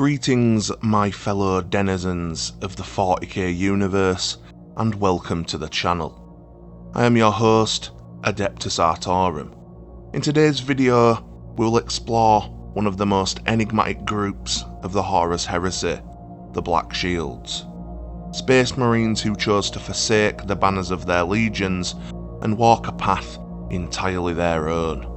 Greetings, my fellow denizens of the 40K universe, and welcome to the channel. I am your host, Adeptus Artorum. In today's video, we'll explore one of the most enigmatic groups of the Horus Heresy, the Blackshields. Space Marines who chose to forsake the banners of their legions and walk a path entirely their own.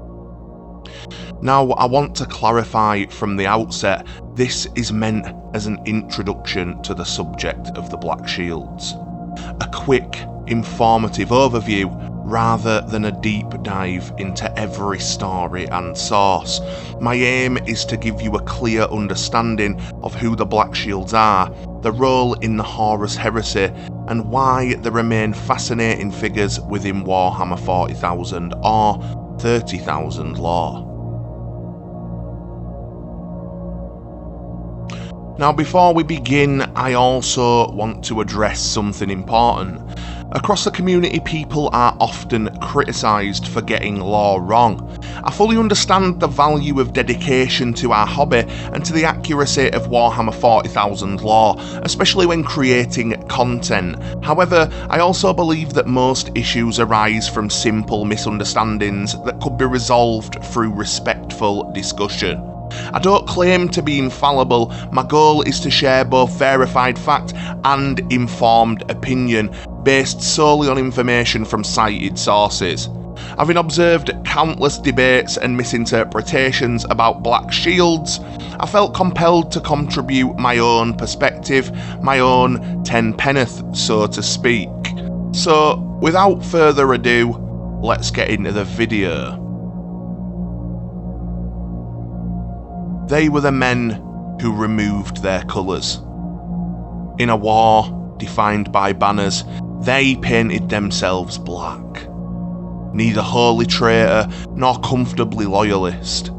Now, I want to clarify from the outset, this is meant as an introduction to the subject of the Blackshields. A quick, informative overview rather than a deep dive into every story and source. My aim is to give you a clear understanding of who the Blackshields are, the role in the Horus Heresy, and why they remain fascinating figures within Warhammer 40,000 or 30,000 lore. Now, before we begin, I also want to address something important. Across the community, people are often criticised for getting lore wrong. I fully understand the value of dedication to our hobby and to the accuracy of Warhammer 40,000 lore, especially when creating content. However, I also believe that most issues arise from simple misunderstandings that could be resolved through respectful discussion. I don't claim to be infallible. My goal is to share both verified fact and informed opinion based solely on information from cited sources. Having observed countless debates and misinterpretations about Blackshields, I felt compelled to contribute my own perspective, my own 10 penneth, so to speak. So, without further ado, let's get into the video. They were the men who removed their colours. In a war defined by banners, they painted themselves black. Neither wholly traitor nor comfortably loyalist,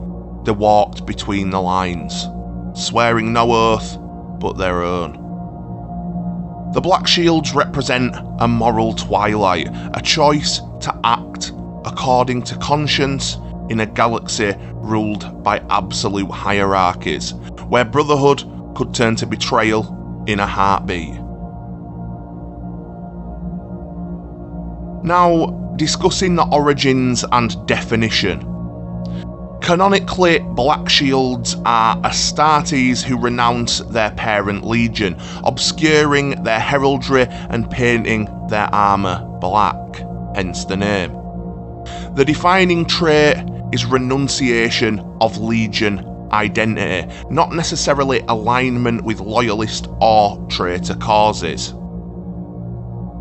they walked between the lines, swearing no oath but their own. The Blackshields represent a moral twilight, a choice to act according to conscience in a galaxy ruled by absolute hierarchies, where brotherhood could turn to betrayal in a heartbeat. Now, discussing the origins and definition. Canonically, Blackshields are Astartes who renounce their parent legion, obscuring their heraldry and painting their armour black, hence the name. The defining trait is renunciation of legion identity, not necessarily alignment with loyalist or traitor causes.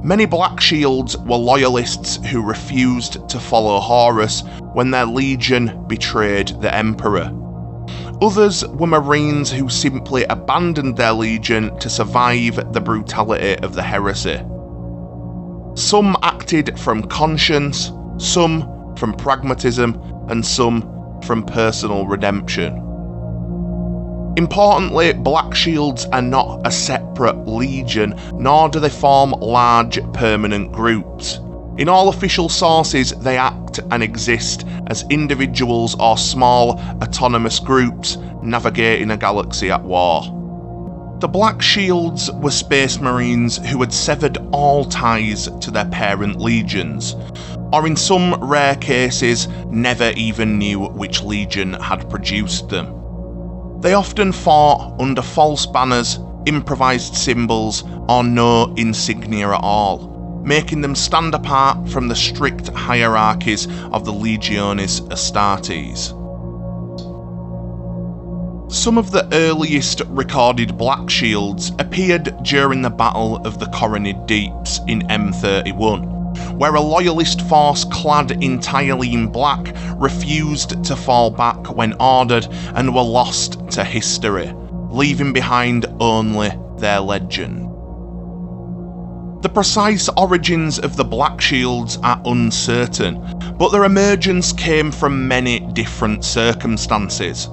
Many Blackshields were loyalists who refused to follow Horus when their legion betrayed the Emperor. Others were Marines who simply abandoned their legion to survive the brutality of the heresy. Some acted from conscience, some from pragmatism, and some from personal redemption. Importantly, Blackshields are not a separate legion, nor do they form large permanent groups. In all official sources, they act and exist as individuals or small autonomous groups navigating a galaxy at war. The Blackshields were Space Marines who had severed all ties to their parent legions, or in some rare cases, never even knew which legion had produced them. They often fought under false banners, improvised symbols, or no insignia at all, making them stand apart from the strict hierarchies of the Legionis Astartes. Some of the earliest recorded Blackshields appeared during the Battle of the Coronid Deeps in M31, where a loyalist force clad entirely in black refused to fall back when ordered and were lost to history, leaving behind only their legend. The precise origins of the Blackshields are uncertain, but their emergence came from many different circumstances.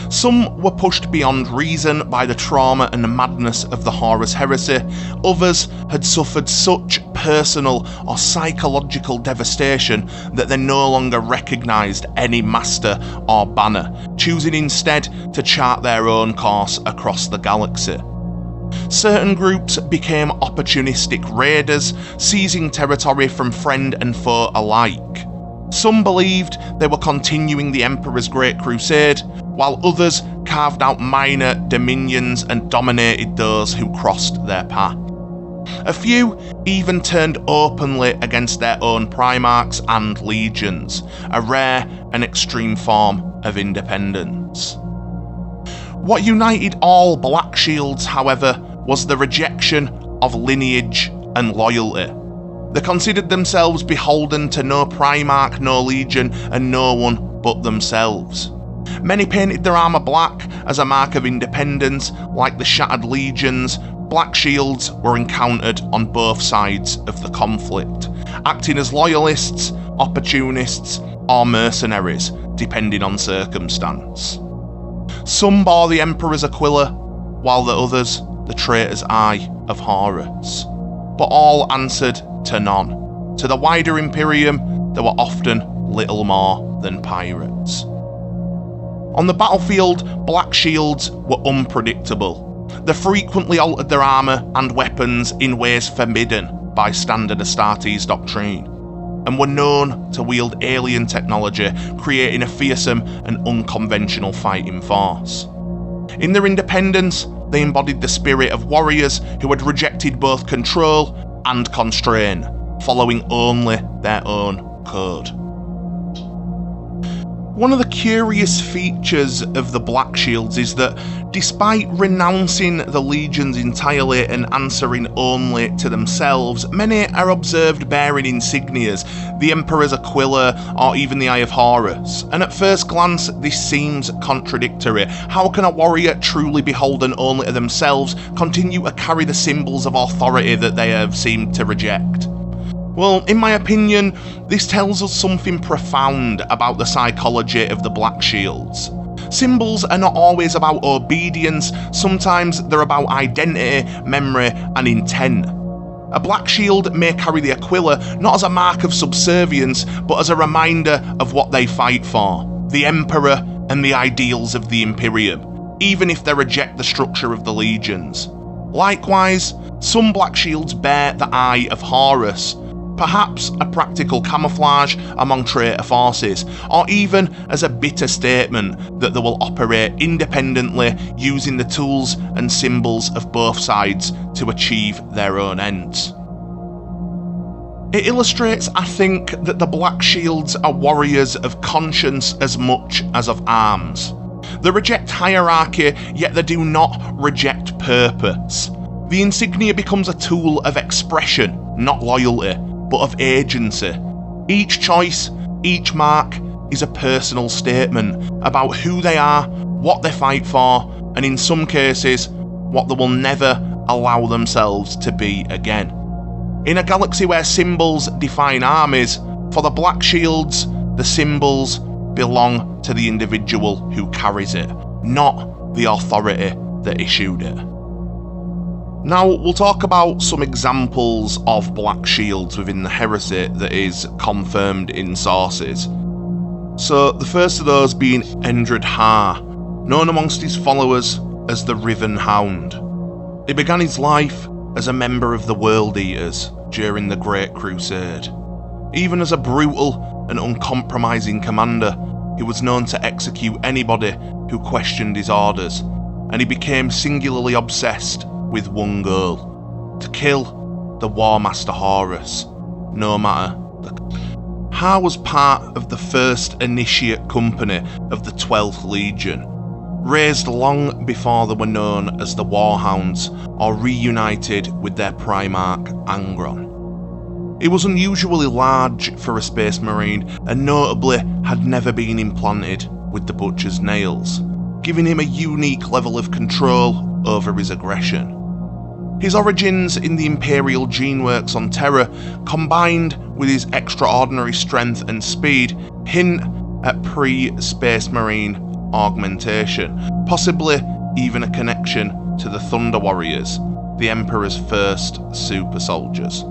Some were pushed beyond reason by the trauma and madness of the Horus Heresy, others had suffered such personal or psychological devastation that they no longer recognised any master or banner, choosing instead to chart their own course across the galaxy. Certain groups became opportunistic raiders, seizing territory from friend and foe alike. Some believed they were continuing the Emperor's Great Crusade, while others carved out minor dominions and dominated those who crossed their path. A few even turned openly against their own Primarchs and legions, a rare and extreme form of independence. What united all Blackshields, however, was the rejection of lineage and loyalty. They considered themselves beholden to no Primarch, no Legion, and no one but themselves. Many painted their armour black as a mark of independence. Like the Shattered Legions, Blackshields were encountered on both sides of the conflict, acting as loyalists, opportunists, or mercenaries, depending on circumstance. Some bore the Emperor's Aquila, while the others the traitor's eye of Horus. But all answered to none. To the wider Imperium, they were often little more than pirates. On the battlefield, Blackshields were unpredictable. They frequently altered their armour and weapons in ways forbidden by standard Astartes doctrine, and were known to wield alien technology, creating a fearsome and unconventional fighting force. In their independence, they embodied the spirit of warriors who had rejected both control and constraint, following only their own code. One of the curious features of the Blackshields is that, despite renouncing the legions entirely and answering only to themselves, many are observed bearing insignias, the Emperor's Aquila or even the Eye of Horus. And at first glance, this seems contradictory. How can a warrior truly beholden only to themselves continue to carry the symbols of authority that they have seemed to reject? Well, in my opinion, this tells us something profound about the psychology of the Blackshields. Symbols are not always about obedience, sometimes they're about identity, memory, and intent. A Blackshield may carry the Aquila not as a mark of subservience, but as a reminder of what they fight for, the Emperor and the ideals of the Imperium, even if they reject the structure of the legions. Likewise, some Blackshields bear the Eye of Horus, perhaps a practical camouflage among traitor forces, or even as a bitter statement that they will operate independently using the tools and symbols of both sides to achieve their own ends. It illustrates, I think, that the Blackshields are warriors of conscience as much as of arms. They reject hierarchy, yet they do not reject purpose. The insignia becomes a tool of expression, not loyalty, but of agency. Each choice, each mark, is a personal statement about who they are, what they fight for, and in some cases, what they will never allow themselves to be again. In a galaxy where symbols define armies, for the Blackshields, the symbols belong to the individual who carries it, not the authority that issued it. Now, we'll talk about some examples of Blackshields within the heresy that is confirmed in sources. So, the first of those being Endrid Ha, known amongst his followers as the Riven Hound. He began his life as a member of the World Eaters during the Great Crusade. Even as a brutal and uncompromising commander, he was known to execute anybody who questioned his orders, and he became singularly obsessed with one goal: to kill the War Master Horus, no matter the... Ha was part of the first initiate company of the 12th Legion, raised long before they were known as the Warhounds or reunited with their Primarch Angron. He was unusually large for a Space Marine and notably had never been implanted with the Butcher's nails, giving him a unique level of control over his aggression. His origins in the Imperial Gene Works on Terra, combined with his extraordinary strength and speed, hint at pre-Space Marine augmentation, possibly even a connection to the Thunder Warriors, the Emperor's first super soldiers.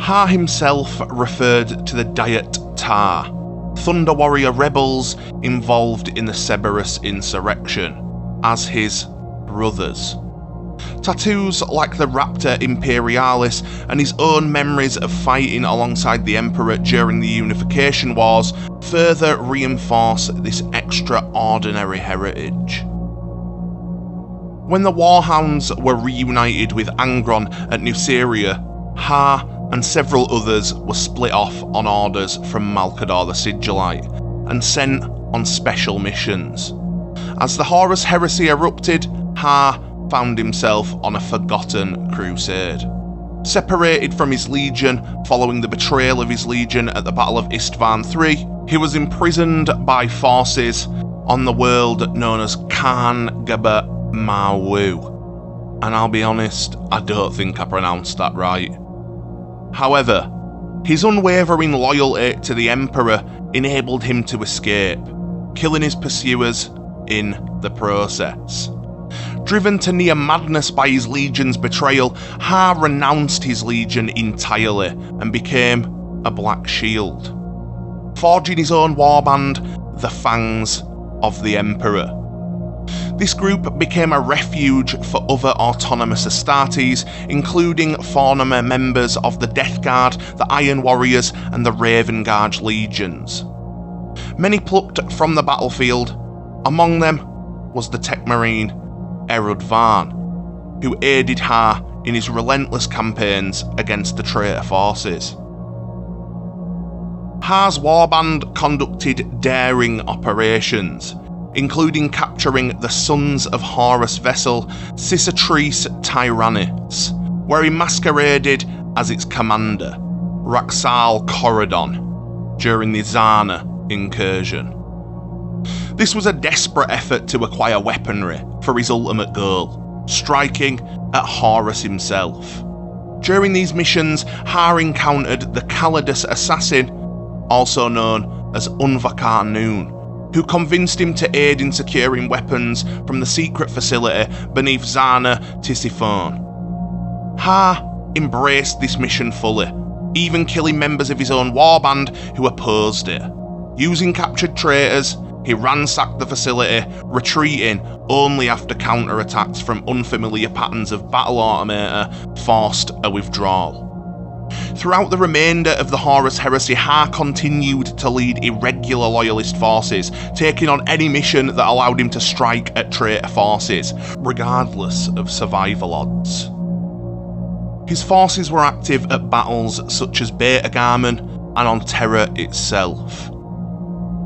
Ha himself referred to the Diet Tar, Thunder Warrior rebels involved in the Cerberus insurrection, as his brothers. Tattoos like the Raptor Imperialis and his own memories of fighting alongside the Emperor during the Unification Wars further reinforce this extraordinary heritage. When the Warhounds were reunited with Angron at Nuceria, Ha and several others were split off on orders from Malcador the Sigillite and sent on special missions. As the Horus Heresy erupted, Ha found himself on a forgotten crusade. Separated from his legion following the betrayal of his legion at the Battle of Istvan III, he was imprisoned by forces on the world known as Khan Gaba Mawu. And I'll be honest, I don't think I pronounced that right. However, his unwavering loyalty to the Emperor enabled him to escape, killing his pursuers in the process. Driven to near madness by his legion's betrayal, Ha renounced his legion entirely and became a Blackshield, forging his own warband, the Fangs of the Emperor. This group became a refuge for other autonomous Astartes, including former members of the Death Guard, the Iron Warriors, and the Raven Guard legions. Many plucked from the battlefield. Among them was the Tech Marine Endrid Ha, who aided Ha in his relentless campaigns against the traitor forces. Ha's warband conducted daring operations, including capturing the Sons of Horus vessel Cicatrice Tyrannis, where he masqueraded as its commander, Raxal Corridon, during the Zana incursion. This was a desperate effort to acquire weaponry for his ultimate goal, striking at Horus himself. During these missions, Ha encountered the Calidus assassin, also known as Unvakar Noon, who convinced him to aid in securing weapons from the secret facility beneath Zana Tisiphone. Ha embraced this mission fully, even killing members of his own warband who opposed it. Using captured traitors, he ransacked the facility, retreating only after counterattacks from unfamiliar patterns of battle automata forced a withdrawal. Throughout the remainder of the Horus Heresy, Ha continued to lead irregular loyalist forces, taking on any mission that allowed him to strike at traitor forces, regardless of survival odds. His forces were active at battles such as Beta Garman and on Terra itself.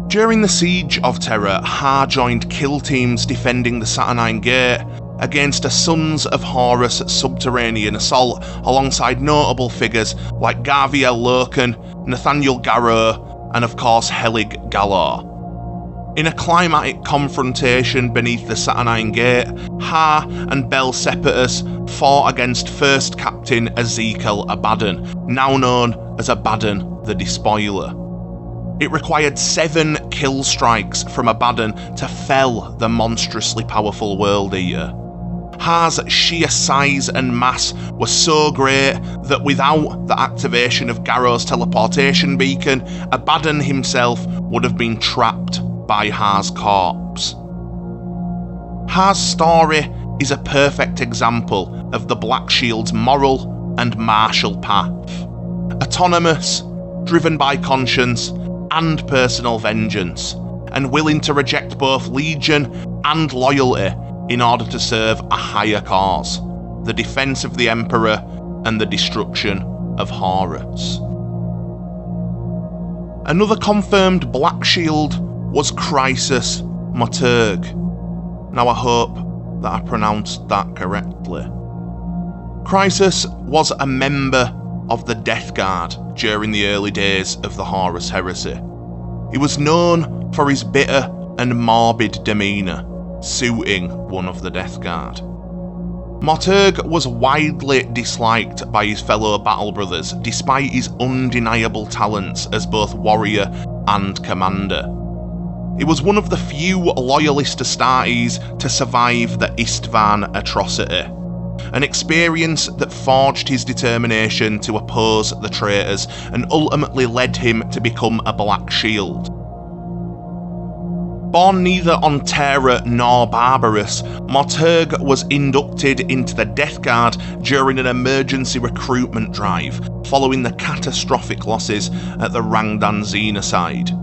During the Siege of Terra, Ha joined kill teams defending the Saturnine Gate against a Sons of Horus subterranean assault alongside notable figures like Gaviel Lurken, Nathaniel Garrow, and of course Helig Galor. In a climatic confrontation beneath the Saturnine Gate, Ha and Bel Sepetus fought against First Captain Ezekiel Abaddon, now known as Abaddon the Despoiler. It required 7 kill strikes from Abaddon to fell the monstrously powerful World Eater. Ha's sheer size and mass were so great that without the activation of Garrow's teleportation beacon, Abaddon himself would have been trapped by Ha's corpse. Ha's story is a perfect example of the Blackshield's moral and martial path. Autonomous, driven by conscience and personal vengeance, and willing to reject both legion and loyalty in order to serve a higher cause, the defence of the Emperor and the destruction of Horus. Another confirmed Blackshield was Chrysos Morturg. Now I hope that I pronounced that correctly. Chrysos was a member of the Death Guard during the early days of the Horus Heresy. He was known for his bitter and morbid demeanour, suiting one of the Death Guard. Morturg was widely disliked by his fellow battle brothers despite his undeniable talents as both warrior and commander. He was one of the few loyalist Astartes to survive the Istvan atrocity, an experience that forged his determination to oppose the traitors and ultimately led him to become a Blackshield. Born neither on Terra nor Barbarous, Morturg was inducted into the Death Guard during an emergency recruitment drive following the catastrophic losses at the Rangdan Xenocide.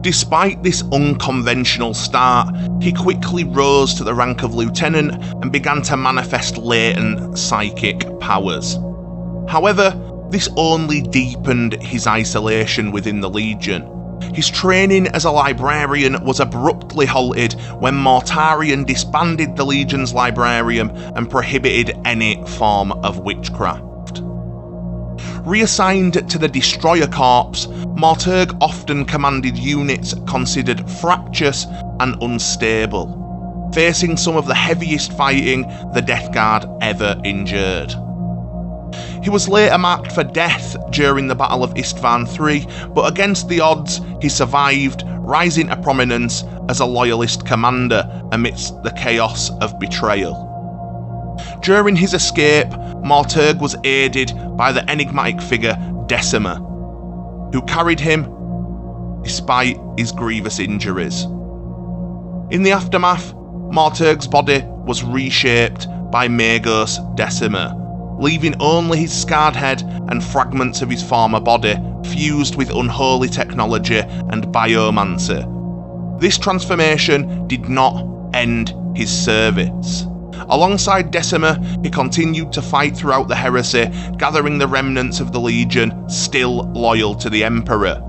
Despite this unconventional start, he quickly rose to the rank of lieutenant and began to manifest latent psychic powers. However, this only deepened his isolation within the Legion. His training as a librarian was abruptly halted when Mortarion disbanded the Legion's librarium and prohibited any form of witchcraft. Reassigned to the Destroyer Corps, Morturg often commanded units considered fractious and unstable, facing some of the heaviest fighting the Death Guard ever endured. He was later marked for death during the Battle of Istvan III, but against the odds, he survived, rising to prominence as a loyalist commander amidst the chaos of Betrayal. During his escape, Morturg was aided by the enigmatic figure Decima, who carried him despite his grievous injuries. In the aftermath, Morturg's body was reshaped by Magos Decima, leaving only his scarred head and fragments of his former body fused with unholy technology and biomancy. This transformation did not end his service. Alongside Decima, he continued to fight throughout the Heresy, gathering the remnants of the Legion still loyal to the Emperor.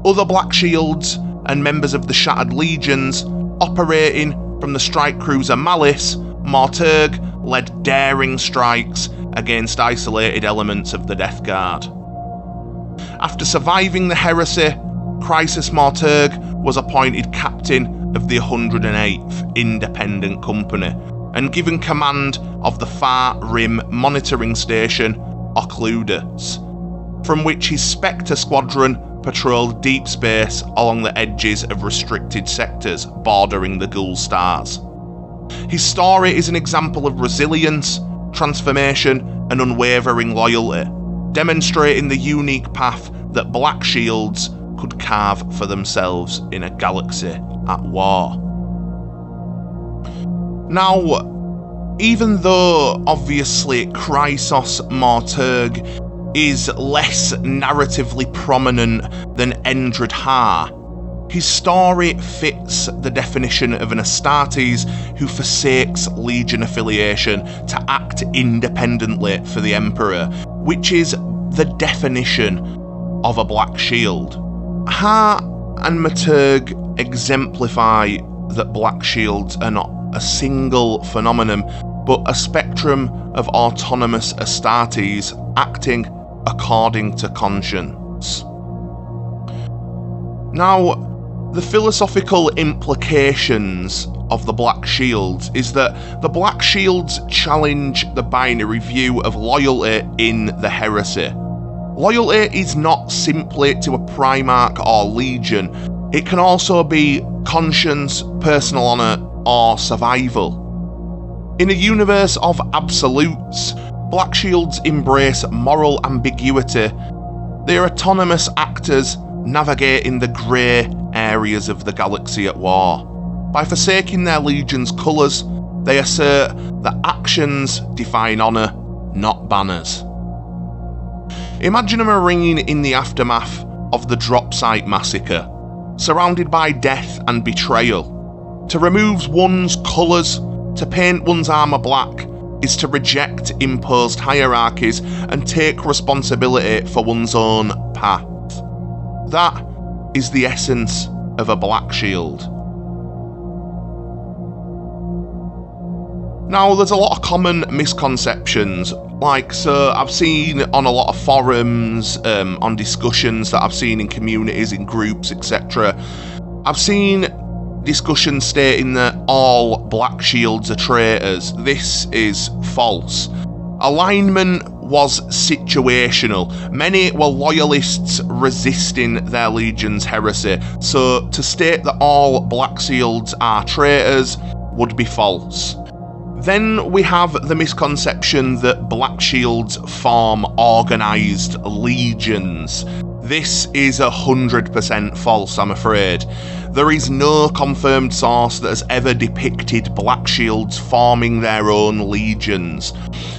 Other Blackshields and members of the Shattered Legions, operating from the strike cruiser Malice, Morturg led daring strikes against isolated elements of the Death Guard. After surviving the Heresy, Chrysos Morturg was appointed captain of the 108th Independent Company and given command of the Far Rim monitoring station Occludus, from which his Spectre squadron patrolled deep space along the edges of restricted sectors bordering the Ghoul Stars. His story is an example of resilience, transformation, and unwavering loyalty, demonstrating the unique path that Blackshields could carve for themselves in a galaxy at war. Now, even though obviously Chrysos Morturg is less narratively prominent than Endrid Ha, his story fits the definition of an Astartes who forsakes Legion affiliation to act independently for the Emperor, which is the definition of a Blackshield. Ha and Morturg exemplify that Blackshields are not a single phenomenon, but a spectrum of autonomous Astartes acting according to conscience. Now, the philosophical implications of the Blackshields is that the Blackshields challenge the binary view of loyalty in the Heresy. Loyalty is not simply to a Primarch or Legion, it can also be conscience, personal honour, or survival. In a universe of absolutes, Blackshields embrace moral ambiguity. They are autonomous actors navigating the grey areas of the galaxy at war. By forsaking their Legion's colours, they assert that actions define honour, not banners. Imagine a Marine in the aftermath of the Drop Site Massacre, surrounded by death and betrayal. To remove one's colours, to paint one's armour black, is to reject imposed hierarchies and take responsibility for one's own path. That is the essence of a Blackshield. Now, there's a lot of common misconceptions. So I've seen on a lot of forums, on discussions that I've seen in communities, in groups, etc. I've seen discussions stating that all Blackshields are traitors. This is false. Alignment was situational. Many were loyalists resisting their Legion's heresy, so to state that all Blackshields are traitors would be false. Then we have the misconception that Blackshields form organised legions. This is 100% false, I'm afraid. There is no confirmed source that has ever depicted Blackshields forming their own legions.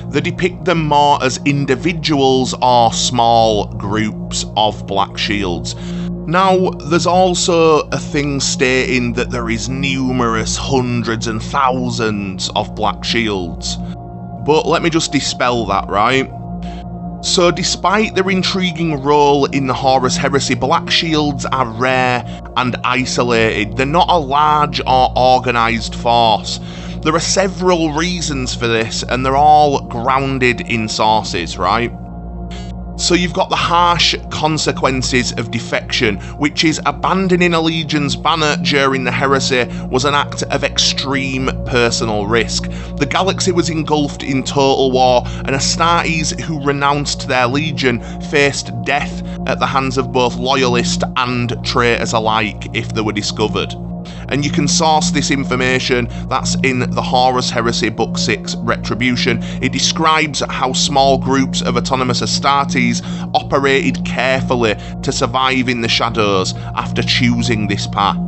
They depict them more as individuals or small groups of Blackshields. Now, there's also a thing stating that there is numerous hundreds and thousands of Blackshields. But let me just dispel that, right? So despite their intriguing role in the Horus Heresy, Blackshields are rare and isolated. They're not a large or organised force. There are several reasons for this, and they're all grounded in sources, right? So you've got the harsh consequences of defection, which is abandoning a legion's banner during the heresy was an act of extreme personal risk. The galaxy was engulfed in total war, and Astartes who renounced their legion faced death at the hands of both loyalists and traitors alike if they were discovered. And you can source this information, that's in the Horus Heresy Book 6, Retribution. It describes how small groups of autonomous Astartes operated carefully to survive in the shadows after choosing this path.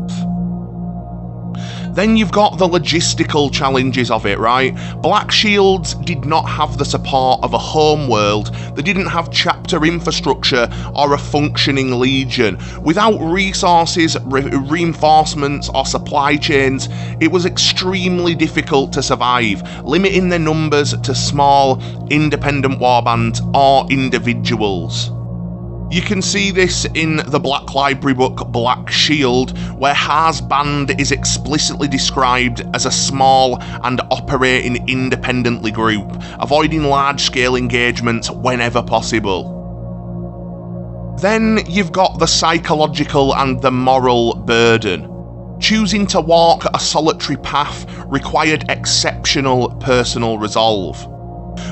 Then you've got the logistical challenges of it, right? Blackshields did not have the support of a home world. They didn't have chapter infrastructure or a functioning legion. Without resources, reinforcements or supply chains, it was extremely difficult to survive, limiting their numbers to small, independent warbands or individuals. You can see this in the Black Library book Blackshield, where Ha's band is explicitly described as a small and operating independently group, avoiding large-scale engagements whenever possible. Then you've got the psychological and the moral burden. Choosing to walk a solitary path required exceptional personal resolve.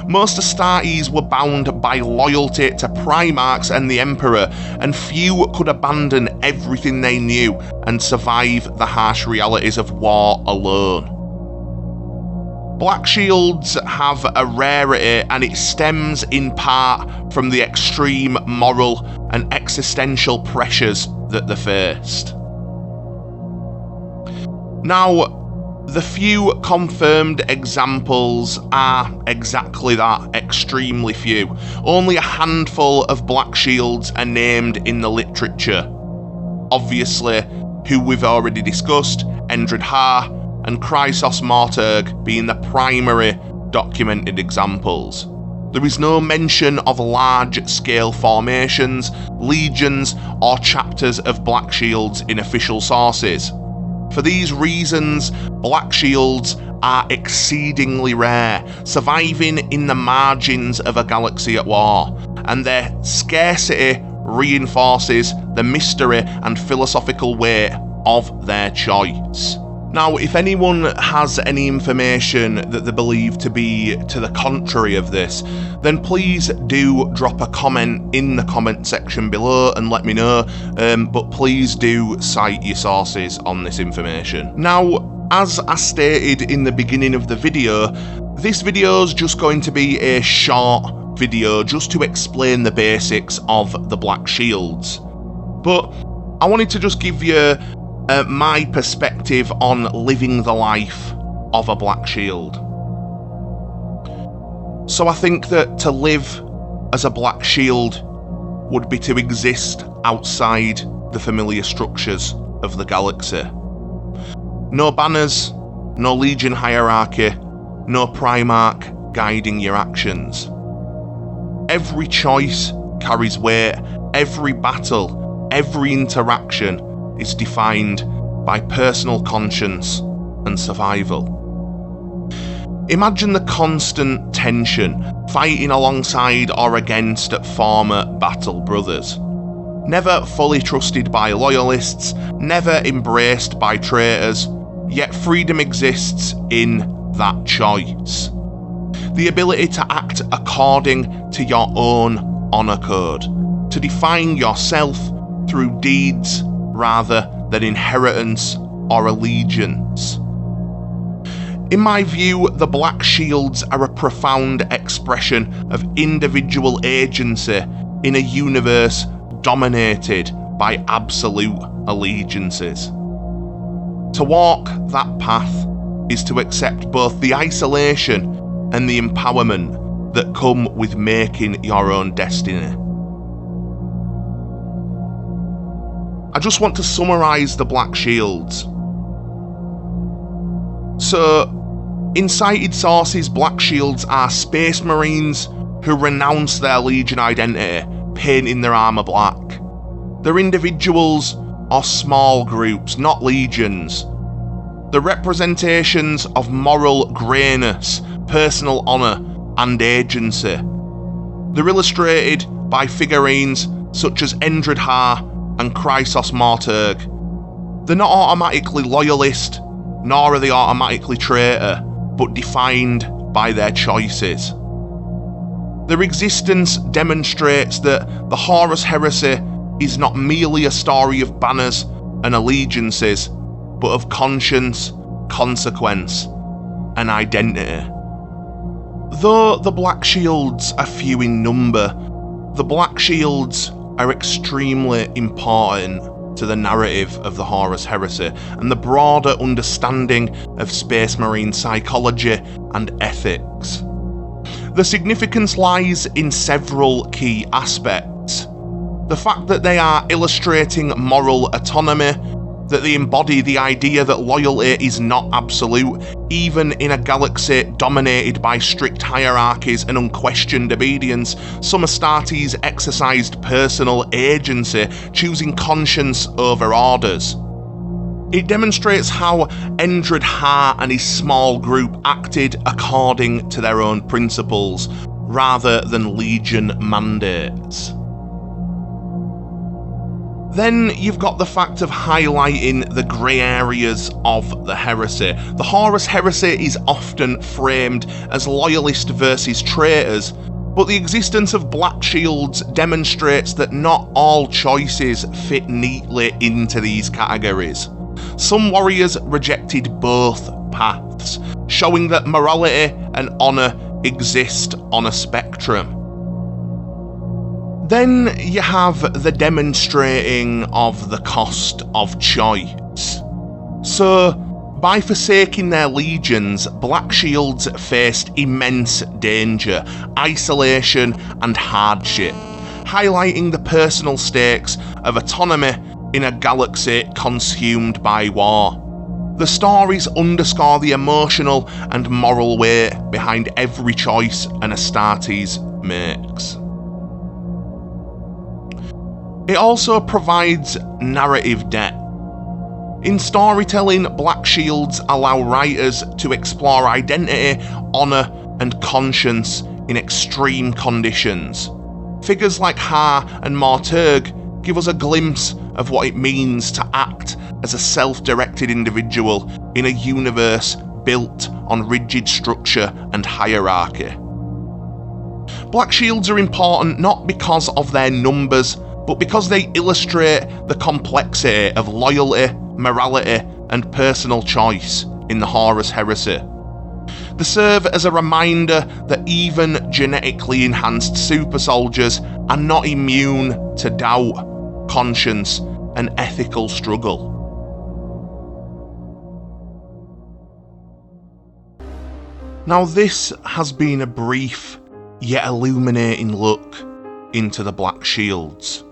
Most Astartes were bound by loyalty to Primarchs and the Emperor, and few could abandon everything they knew and survive the harsh realities of war alone. Blackshields have a rarity, and it stems in part from the extreme moral and existential pressures that they faced. Now, the few confirmed examples are exactly that, extremely few. Only a handful of Blackshields are named in the literature. Obviously, who we've already discussed, Endrid Ha and Chrysos Morturg being the primary documented examples. There is no mention of large-scale formations, legions, or chapters of Blackshields in official sources. For these reasons, Blackshields are exceedingly rare, surviving in the margins of a galaxy at war, and their scarcity reinforces the mystery and philosophical weight of their choice. Now, if anyone has any information that they believe to be to the contrary of this, then please do drop a comment in the comment section below and let me know, but please do cite your sources on this information. Now, as I stated in the beginning of the video, this video is just going to be a short video just to explain the basics of the Blackshields. But I wanted to just give you my perspective on living the life of a Blackshield. So I think that to live as a Blackshield would be to exist outside the familiar structures of the galaxy. No banners, no legion hierarchy, no Primarch guiding your actions. Every choice carries weight, every battle, every interaction is defined by personal conscience and survival. Imagine the constant tension, fighting alongside or against former battle brothers. Never fully trusted by loyalists, never embraced by traitors, yet freedom exists in that choice. The ability to act according to your own honour code, to define yourself through deeds rather than inheritance or allegiance. In my view, the Blackshields are a profound expression of individual agency in a universe dominated by absolute allegiances. To walk that path is to accept both the isolation and the empowerment that come with making your own destiny. I just want to summarise the Blackshields. So, in cited sources, Blackshields are space marines who renounce their Legion identity, painting their armour black. They're individuals or small groups, not legions. The representations of moral greyness, personal honour and agency. They're illustrated by figurines such as Endrid Ha and Chrysos Morturg. They're not automatically loyalist, nor are they automatically traitor, but defined by their choices. Their existence demonstrates that the Horus Heresy is not merely a story of banners and allegiances, but of conscience, consequence, and identity. Though the Blackshields are few in number, the Blackshields are extremely important to the narrative of the Horus Heresy and the broader understanding of Space Marine psychology and ethics. The significance lies in several key aspects. The fact that they are illustrating moral autonomy, that they embody the idea that loyalty is not absolute, even in a galaxy dominated by strict hierarchies and unquestioned obedience. Some Astartes exercised personal agency, choosing conscience over orders. It demonstrates how Endrid Ha and his small group acted according to their own principles, rather than Legion mandates. Then you've got the fact of highlighting the grey areas of the heresy. The Horus Heresy is often framed as loyalist versus traitors, but the existence of Blackshields demonstrates that not all choices fit neatly into these categories. Some warriors rejected both paths, showing that morality and honour exist on a spectrum. Then you have the demonstrating of the cost of choice. So, by forsaking their legions, Blackshields faced immense danger, isolation and hardship, highlighting the personal stakes of autonomy in a galaxy consumed by war. The stories underscore the emotional and moral weight behind every choice an Astartes makes. It also provides narrative depth. In storytelling, Blackshields allow writers to explore identity, honour and conscience in extreme conditions. Figures like Ha and Morturg give us a glimpse of what it means to act as a self-directed individual in a universe built on rigid structure and hierarchy. Blackshields are important not because of their numbers, but because they illustrate the complexity of loyalty, morality, and personal choice in the Horus Heresy. They serve as a reminder that even genetically enhanced super soldiers are not immune to doubt, conscience, and ethical struggle. Now, this has been a brief yet illuminating look into the Blackshields.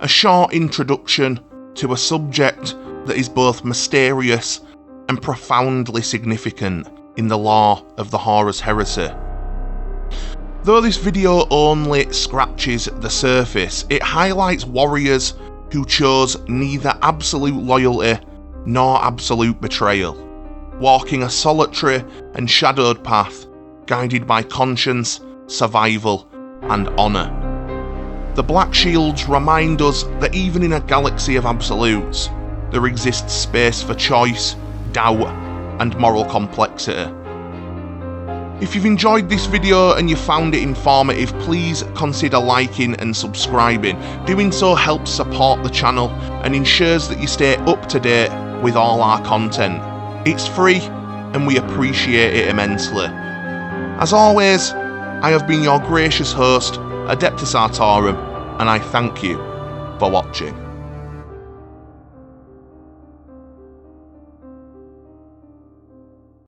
A short introduction to a subject that is both mysterious and profoundly significant in the lore of the Horus Heresy. Though this video only scratches the surface, it highlights warriors who chose neither absolute loyalty nor absolute betrayal, walking a solitary and shadowed path guided by conscience, survival, and honour. The Blackshields remind us that even in a galaxy of absolutes, there exists space for choice, doubt, and moral complexity. If you've enjoyed this video and you found it informative, please consider liking and subscribing. Doing so helps support the channel and ensures that you stay up to date with all our content. It's free and we appreciate it immensely. As always, I have been your gracious host, Adeptus Artorum, and I thank you for watching.